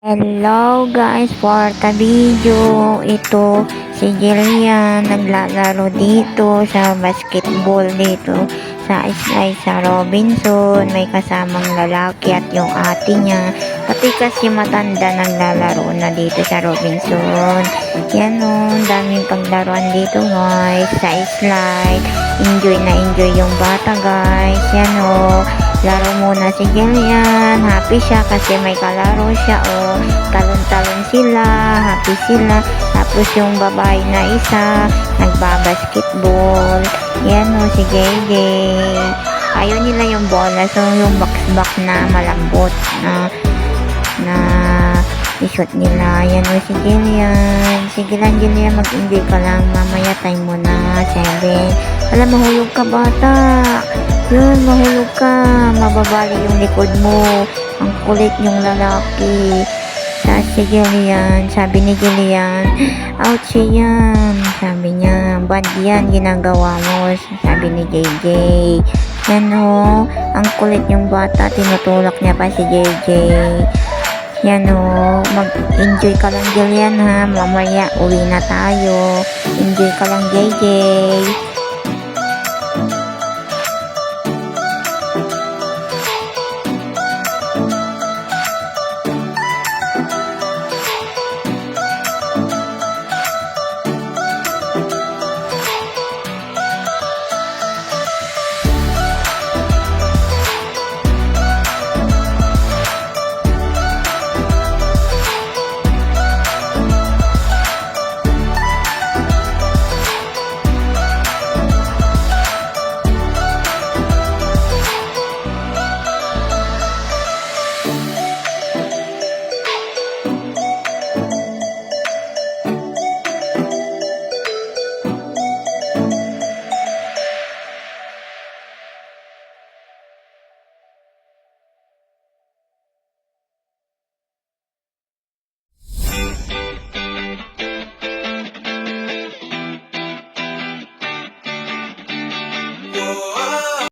Hello guys, for the video, ito si Jillian naglalaro dito sa basketball dito sa slide sa Robinson. May kasamang lalaki at yung ate niya, pati kasi matanda naglalaro na dito sa Robinson. Yan o, daming paglaruan dito guys sa slide. Enjoy na enjoy yung bata guys. Yan o, laro muna si Jillian. Happy siya kasi may kalaro siya o. Talon-talon sila, happy sila. Tapos yung babae na isa, nagbabasketball. Yan o, si JJ. Ayaw nila yung bola. So, yung box-box na malambot na isot nila. Yan o, si Jillian. Sige lang, Jillian, mag-enjoy ka lang. Mamaya time mo na, 7. Alam, mahulog ka, bata. Yun, mahulog ka. Mababali yung likod mo. Ang kulit yung lalaki. Tapos si Jillian, sabi ni Jillian, ouch yan. Sabi niya, bad yan, ginagawa mo. Sabi ni JJ. Yan o, ang kulit yung bata. Tinutulak niya pa si JJ. Yan o, mag-enjoy ka lang Jillian ha. Mamaya, uwi na tayo. Enjoy ka lang JJ.